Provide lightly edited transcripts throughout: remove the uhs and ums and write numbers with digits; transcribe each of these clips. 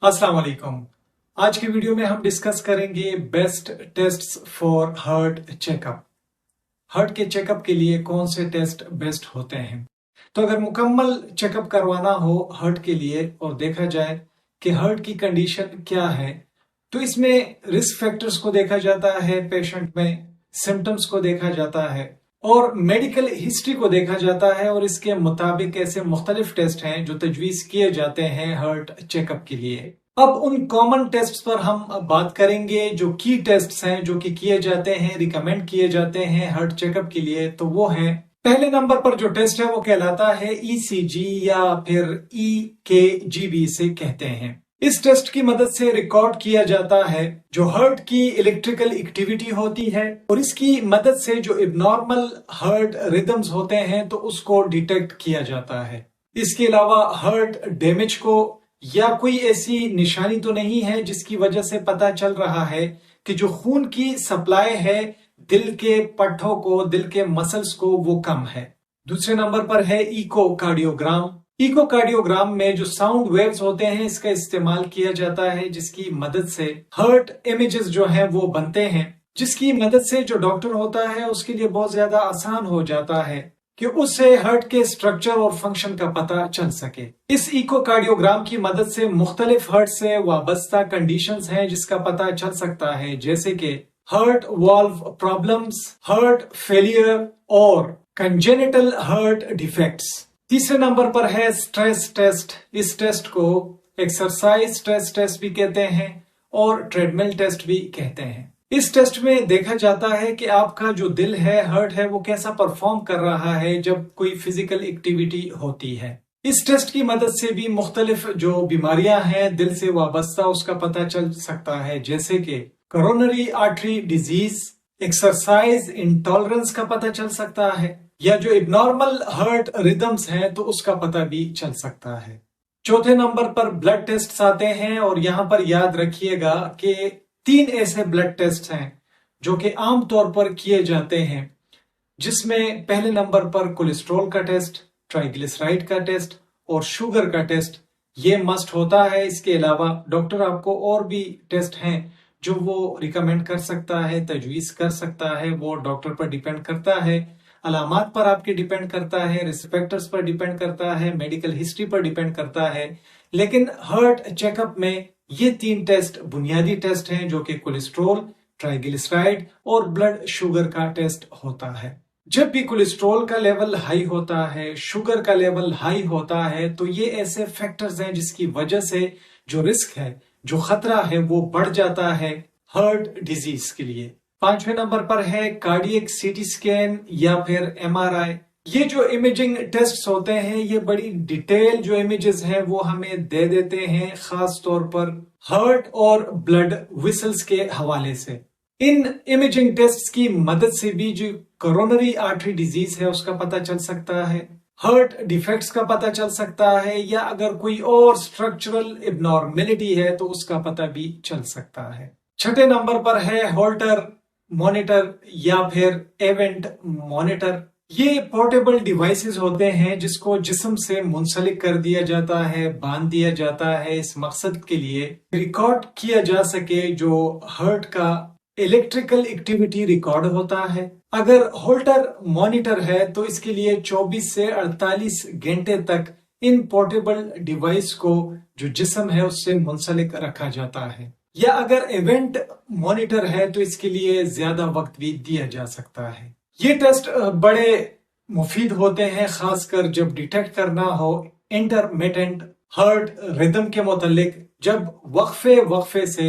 अस्सलाम वालेकुम। आज की वीडियो में हम डिस्कस करेंगे best tests for heart checkup. Heart के चेकअप के लिए कौन से टेस्ट बेस्ट होते हैं। तो अगर मुकम्मल चेकअप करवाना हो हार्ट के लिए और देखा जाए कि हार्ट की कंडीशन क्या है, तो इसमें रिस्क फैक्टर्स को देखा जाता है, पेशेंट में सिम्टम्स को देखा जाता है और मेडिकल हिस्ट्री को देखा जाता है और इसके मुताबिक ऐसे मुख्तलिफ टेस्ट हैं जो तजवीज किए जाते हैं हार्ट चेकअप के लिए। अब उन कॉमन टेस्ट पर हम बात करेंगे जो की टेस्ट हैं, जो कि किए जाते हैं, रिकमेंड किए जाते हैं हार्ट चेकअप के लिए। तो वो है, पहले नंबर पर जो टेस्ट है वो कहलाता है ईसीजी या फिर EKG इसे कहते हैं। इस टेस्ट की मदद से रिकॉर्ड किया जाता है जो हार्ट की इलेक्ट्रिकल एक्टिविटी होती है और इसकी मदद से जो इबनॉर्मल हार्ट रिदम्स होते हैं तो उसको डिटेक्ट किया जाता है। इसके अलावा हार्ट डैमेज को या कोई ऐसी निशानी तो नहीं है जिसकी वजह से पता चल रहा है कि जो खून की सप्लाई है दिल के पट्टों को, दिल के मसल्स को, वो कम है। दूसरे नंबर पर है इकोकार्डियोग्राम। इकोकार्डियोग्राम में जो साउंड वेव्स होते हैं इसका इस्तेमाल किया जाता है जिसकी मदद से हार्ट इमेजेस जो हैं वो बनते हैं, जिसकी मदद से जो डॉक्टर होता है उसके लिए बहुत ज्यादा आसान हो जाता है कि उससे हार्ट के स्ट्रक्चर और फंक्शन का पता चल सके। इस इकोकार्डियोग्राम की मदद से मुख्तलिफ हार्ट से वाबस्ता कंडीशंस हैं जिसका पता चल सकता है, जैसे कि heart valve problems, heart failure और कंजेनिटल हार्ट डिफेक्ट्स। तीसरे नंबर पर है स्ट्रेस टेस्ट। इस टेस्ट को एक्सरसाइज स्ट्रेस टेस्ट भी कहते हैं और ट्रेडमिल टेस्ट भी कहते हैं। इस टेस्ट में देखा जाता है कि आपका जो दिल है, हार्ट है, वो कैसा परफॉर्म कर रहा है जब कोई फिजिकल एक्टिविटी होती है। इस टेस्ट की मदद से भी मुख्तलिफ जो बीमारियां हैं दिल से वाबस्ता उसका पता चल सकता है, जैसे कि coronary artery disease, exercise intolerance का पता चल सकता है, या जो इबनॉर्मल हार्ट रिदम्स हैं तो उसका पता भी चल सकता है। चौथे नंबर पर ब्लड टेस्ट आते हैं और यहाँ पर याद रखिएगा कि 3 ऐसे ब्लड टेस्ट हैं जो कि आम तौर पर किए जाते हैं, जिसमें पहले नंबर पर कोलेस्ट्रॉल का टेस्ट, ट्राइग्लिसराइड का टेस्ट और शुगर का टेस्ट ये मस्ट होता है। इसके अलावा डॉक्टर आपको और भी टेस्ट हैं जो वो रिकमेंड कर सकता है, तजवीज कर सकता है। वो डॉक्टर पर डिपेंड करता है, अलामात पर आपके डिपेंड करता है, रिस्क फैक्टर्स पर डिपेंड करता है, मेडिकल हिस्ट्री पर डिपेंड करता है। लेकिन हार्ट चेकअप में ये 3 टेस्ट बुनियादी टेस्ट हैं जो कि कोलेस्ट्रॉल, ट्राइग्लिसराइड और ब्लड शुगर का टेस्ट होता है। जब भी कोलेस्ट्रॉल का लेवल हाई होता है, शुगर का लेवल हाई होता है, तो ये ऐसे फैक्टर्स हैं जिसकी वजह से जो रिस्क है, जो खतरा है, वो बढ़ जाता है हार्ट डिजीज के लिए। 5वें नंबर पर है कार्डियक सीटी स्कैन या फिर MRI। ये जो इमेजिंग टेस्ट होते हैं ये बड़ी डिटेल जो इमेजेस हैं वो हमें दे देते हैं, खास तौर पर हार्ट और ब्लड विसल्स के हवाले से। इन इमेजिंग टेस्ट की मदद से भी जो कोरोनरी आर्टरी डिजीज है उसका पता चल सकता है, हार्ट डिफेक्ट्स का पता चल सकता है, या अगर कोई और स्ट्रक्चरल इबनॉर्मेलिटी है तो उसका पता भी चल सकता है। 6ठे नंबर पर है होल्टर मॉनिटर या फिर इवेंट मॉनिटर। ये पोर्टेबल डिवाइसेस होते हैं जिसको जिस्म से मुंसलिक कर दिया जाता है, बांध दिया जाता है, इस मकसद के लिए रिकॉर्ड किया जा सके जो हार्ट का इलेक्ट्रिकल एक्टिविटी रिकॉर्ड होता है। अगर होल्टर मॉनिटर है तो इसके लिए 24 से 48 घंटे तक इन पोर्टेबल डिवाइस को जो जिस्म है उससे मुंसलिक रखा जाता है। या अगर इवेंट मॉनिटर है तो इसके लिए ज्यादा वक्त भी दिया जा सकता है। ये टेस्ट बड़े मुफीद होते हैं, खासकर जब डिटेक्ट करना हो इंटरमिटेंट हार्ट रिदम के मुतालिक, जब वक्फे से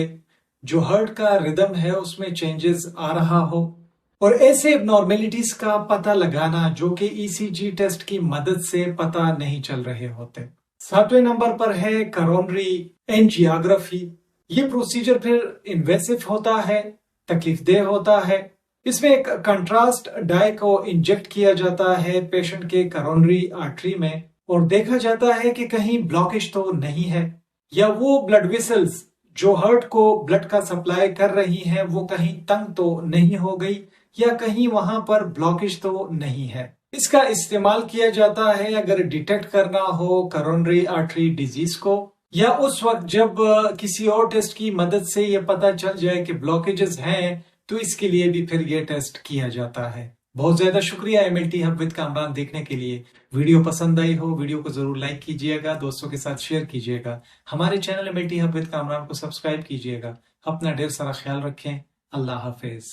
जो हार्ट का रिदम है उसमें चेंजेस आ रहा हो, और ऐसे एबनॉर्मेलिटीज का पता लगाना जो कि ECG टेस्ट की मदद से पता नहीं चल रहे होते। 7वें नंबर पर है कोरोनरी एंजियोग्राफी। ये प्रोसीजर फिर इन्वेसिव होता है, तकलीफदेह होता है। इसमें एक कंट्रास्ट डाई को इंजेक्ट किया जाता है पेशेंट के कोरोनरी आर्टरी में और देखा जाता है कि कहीं ब्लॉकेज तो नहीं है, या वो ब्लड वेसल्स जो हार्ट को ब्लड का सप्लाई कर रही हैं वो कहीं तंग तो नहीं हो गई, या कहीं वहां पर ब्लॉकेज तो नहीं है। इसका इस्तेमाल किया जाता है अगर डिटेक्ट करना हो कोरोनरी आर्टरी डिजीज को, یا اس وقت جب کسی اور ٹیسٹ کی مدد سے یہ پتہ چل جائے کہ بلاکیجز ہیں تو اس کے لیے بھی پھر یہ ٹیسٹ کیا جاتا ہے۔ بہت زیادہ شکریہ MLT ہب وتھ کامران دیکھنے کے لیے۔ ویڈیو پسند آئی ہو ویڈیو کو ضرور لائک کیجئے گا، دوستوں کے ساتھ شیئر کیجئے گا، ہمارے channel MLT hub with Kamran کو سبسکرائب کیجئے گا۔ اپنا ڈھیر سارا خیال رکھیں۔ اللہ حافظ۔